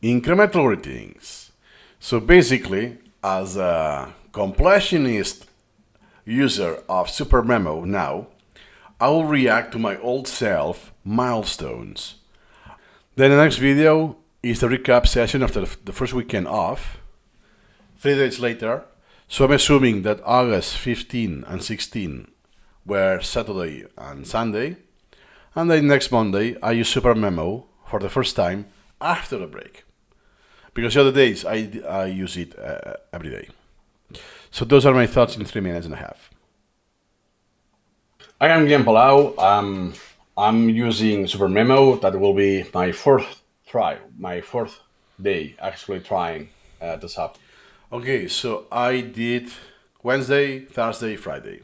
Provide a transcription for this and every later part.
Incremental greetings. So basically, as a completionist user of SuperMemo now, I will react to my old self milestones. Then the next video is the recap session after the first weekend off, 3 days later. So I'm assuming that August 15 and 16 were Saturday and Sunday. And then next Monday, I use SuperMemo for the first time after the break. Because the other days, I use it every day. So those are my thoughts in 3 minutes and a half. I am Guillem Palau. I'm using SuperMemo. That will be my fourth try, my fourth day actually trying this app. Okay, so I did Wednesday, Thursday, Friday.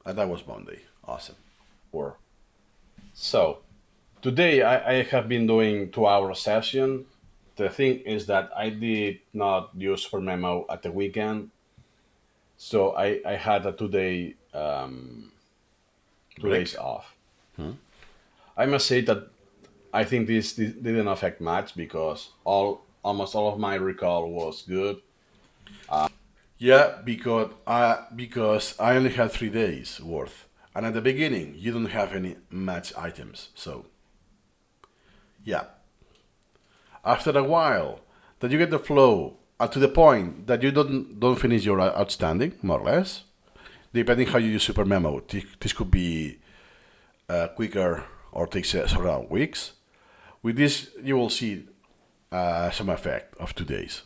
And that was Monday. Awesome. Or so today I have been doing 2 hour session. The thing is that I did not use SuperMemo at the weekend, so I had a 2 day 2 days Break. off. I must say that I think this didn't affect much because almost all of my recall was good. Yeah, because I only had 3 days worth. And at the beginning, you don't have any match items. So, yeah. After a while, that you get the flow to the point that you don't finish your outstanding, more or less, depending how you use SuperMemo. This could be quicker or takes several weeks. With this, you will see some effect of 2 days,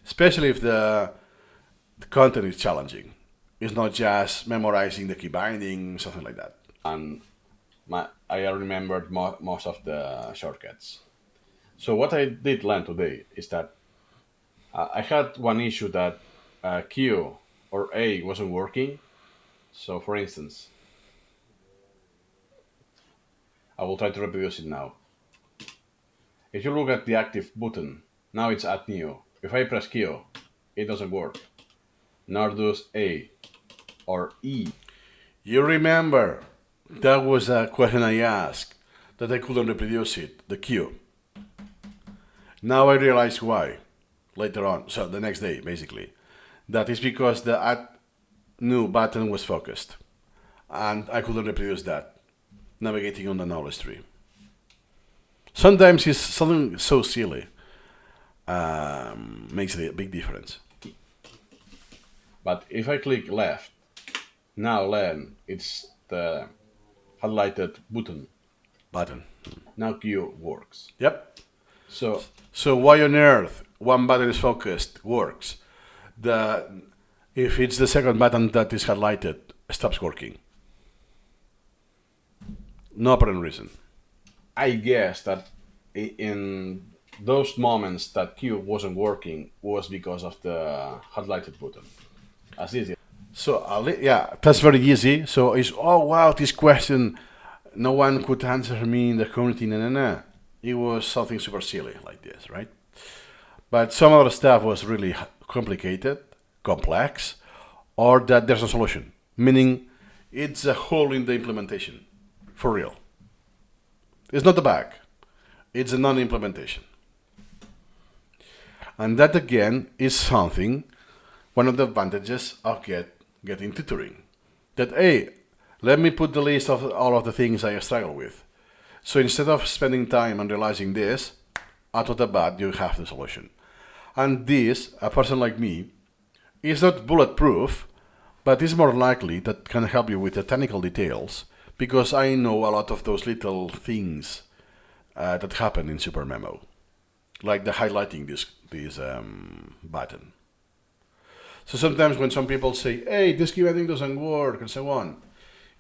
especially if the content is challenging. It's not just memorizing the key binding, something like that. And I remembered most of the shortcuts. So what I did learn today is that I had one issue that Q or A wasn't working. So for instance, I will try to reproduce it now. If you look at the active button, now it's add new. If I press Q, it doesn't work. Nor does A or E. You remember that was a question I asked that I couldn't reproduce it, the queue. Now I realize why later on, so the next day basically. That is because the add new button was focused and I couldn't reproduce that navigating on the knowledge tree. Sometimes it's something so silly makes a big difference. But if I click left, now learn it's the highlighted button. Button. Now Q works. Yep. So So why on earth one button is focused works? The if it's the second button that is highlighted stops working. No apparent reason. I guess that in those moments that Q wasn't working was because of the highlighted button. As easy. So yeah, that's very easy. So it's oh wow, this question, no one could answer me in the community. No. It was something super silly like this, right? But some other stuff was really complicated, complex, or that there's a solution. Meaning, it's a hole in the implementation, for real. It's not a bug. It's a non-implementation. And that again is something, one of the advantages of getting tutoring. That hey, let me put the list of all of the things I struggle with. So instead of spending time and realizing this, out of the bat you have the solution. And this, a person like me, is not bulletproof, but is more likely that can help you with the technical details because I know a lot of those little things that happen in SuperMemo, like the highlighting this button. So sometimes when some people say, hey, this key binding doesn't work and so on,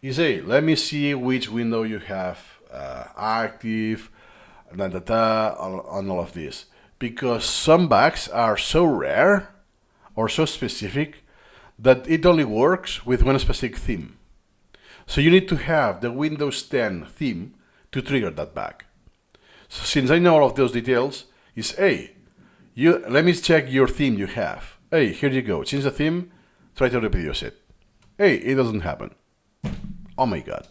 you say, let me see which window you have active, and all of this. Because some bugs are so rare or so specific that it only works with one specific theme. So you need to have the Windows 10 theme to trigger that bug. So since I know all of those details, is hey, let me check your theme you have. Hey, here you go. Change the theme, try to reproduce it. Hey, it doesn't happen. Oh my god.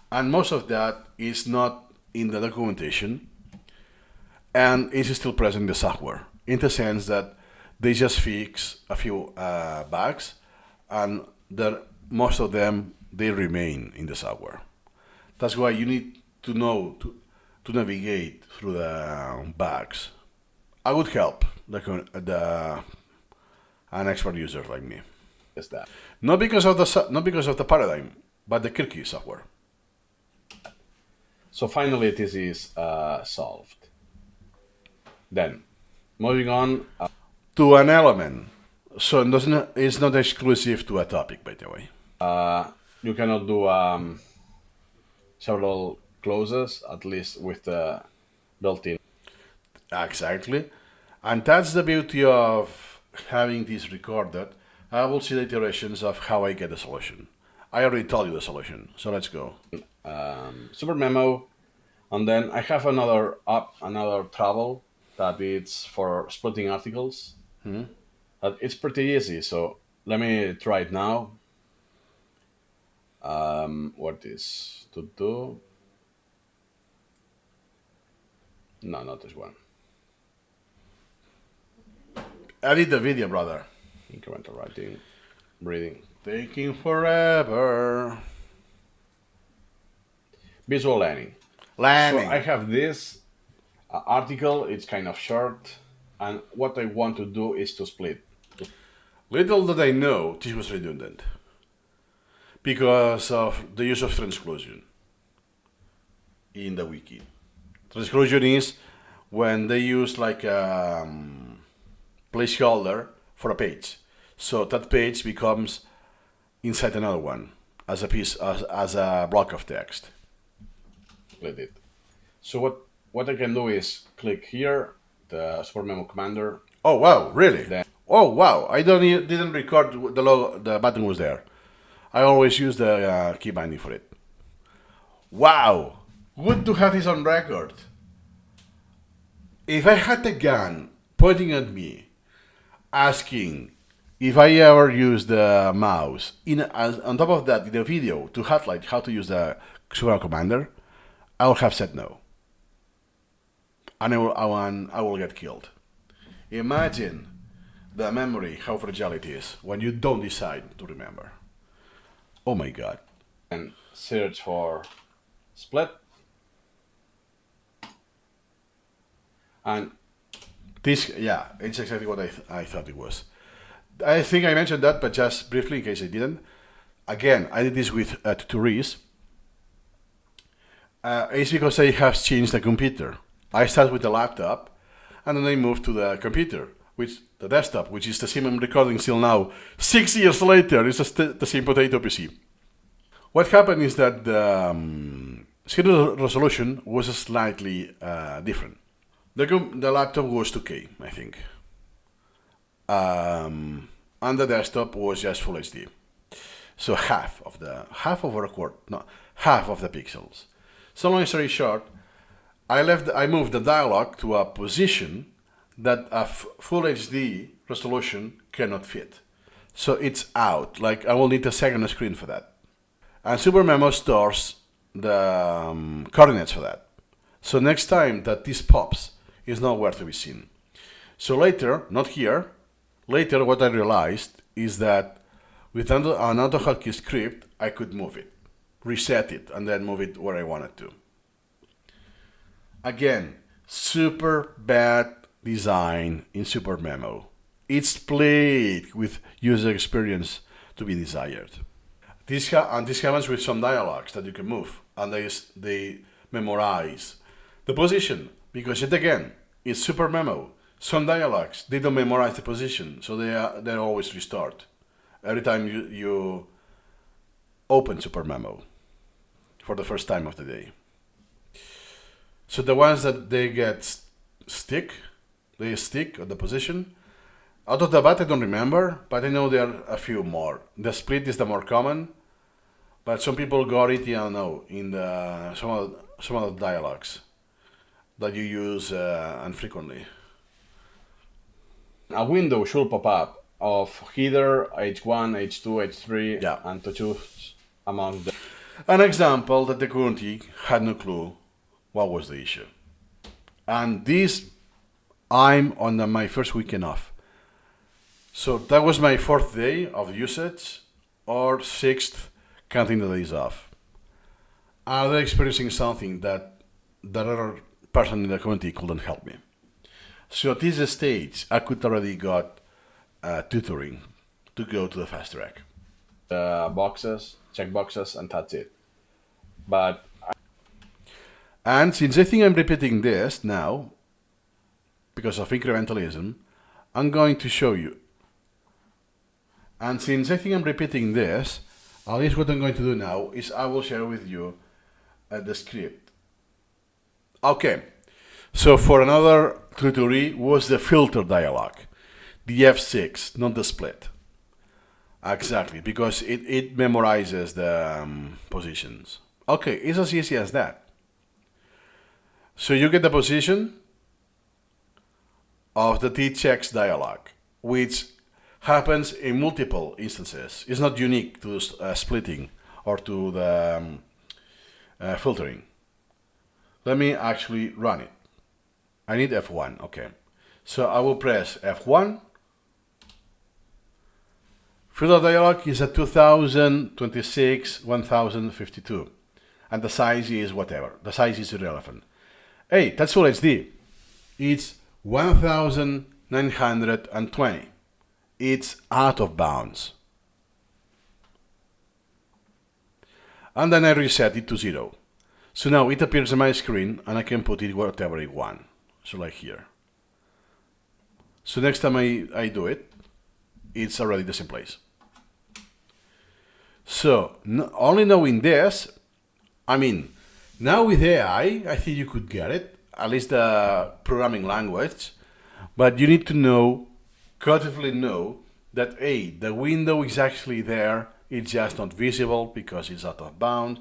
And most of that is not in the documentation, and it's still present in the software, in the sense that they just fix a few bugs, and most of them they remain in the software. That's why you need to know to navigate through the bugs. I would help an expert user like me. Is that. Not because of the paradigm, but the Kirky software. So finally, this is solved. Then, moving on. To an element. So it's not exclusive to a topic, by the way. You cannot do several clauses, at least with the built-in. Exactly. And that's the beauty of having this recorded. I will see the iterations of how I get the solution. I already told you the solution, so let's go. SuperMemo, and then I have another trouble that it's for splitting articles. But it's pretty easy, so let me try it now. What is to do? No, not this one. Edit the video, brother. Incremental writing, reading. Taking forever. Visual learning. Landing. So I have this article. It's kind of short, and what I want to do is to split. Little did I know this was redundant because of the use of transclusion in the wiki. Transclusion is when they use like a placeholder for a page, so that page becomes inside another one as a piece as a block of text. Split it. So what I can do is click here, the SuperMemo commander. Oh wow, really? Then Oh wow, I didn't record the logo. The button was there. I always use the key binding for it. Wow, good to have this on record. If I had a gun pointing at me, asking if I ever use the mouse, on top of that, in the video to highlight how to use the Super Commander, I would have said no, and I will get killed. Imagine the memory, how fragile it is when you don't decide to remember. Oh my god. and search for split. And This, yeah, it's exactly what I thought it was. I think I mentioned that, but just briefly in case I didn't. Again, I did this with Tutoring. It's because I have changed the computer. I started with the laptop, and then I moved to the computer, the desktop, which is the same I'm recording still now. 6 years later, it's just the same potato PC. What happened is that the screen resolution was slightly different. The laptop was 2K, I think, and the desktop was just Full HD. So half of the pixels. So long story short, I moved the dialog to a position that a Full HD resolution cannot fit. So it's out. Like I will need a second screen for that. And SuperMemo stores the coordinates for that. So next time that this pops, it's nowhere to be seen. So later, not here, later what I realized is that with an AutoHotkey script, I could move it, reset it, and then move it where I wanted to. Again, super bad design in SuperMemo. It's played with user experience to be desired. This happens with some dialogues that you can move, and they memorize the position, because yet again, it's SuperMemo. Some dialogues, they don't memorize the position, so they're always restored every time you open SuperMemo for the first time of the day. So the ones that they stick at the position. Out of the bat, I don't remember, but I know there are a few more. The split is the more common, but some people got it, I don't know, in some of the dialogues that you use infrequently. a window should pop up of either H1, H2, H3, Yeah. and to choose among them. An example that the community had no clue what was the issue. And this, I'm on my first weekend off. So that was my fourth day of usage, or sixth, counting the days off. Are they experiencing something that other person in the community couldn't help me? So at this stage, I could already got tutoring to go to the fast track. Boxes, check boxes, and that's it. But And since I think I'm repeating this now, because of incrementalism, I'm going to show you. And since I think I'm repeating this, at least what I'm going to do now is I will share with you the script. Okay, so for another tutorial was the filter dialog, the F6, not the split. Exactly, because it memorizes the positions. Okay, it's as easy as that. So you get the position of the t-checks dialog, which happens in multiple instances. It's not unique to splitting or to the filtering. Let me actually run it. I need F1, okay. So I will press F1. Filter dialog is at 2026, 1052. And the size is whatever. The size is irrelevant. Hey, that's Full HD. It's 1920. It's out of bounds. And then I reset it to 0. So now it appears on my screen and I can put it whatever I want. So like here. So next time I do it, it's already the same place. So only knowing this, I mean, now with AI, I think you could get it, at least the programming language, but you need to know, cognitively know, that A, the window is actually there, it's just not visible because it's out of bounds,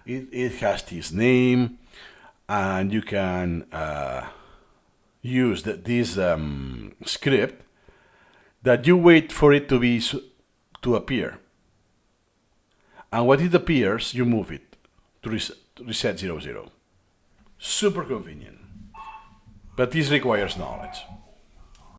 it has this name, and you can use this script that you wait for it to appear. And when it appears, you move it to reset 00. Super convenient. But this requires knowledge.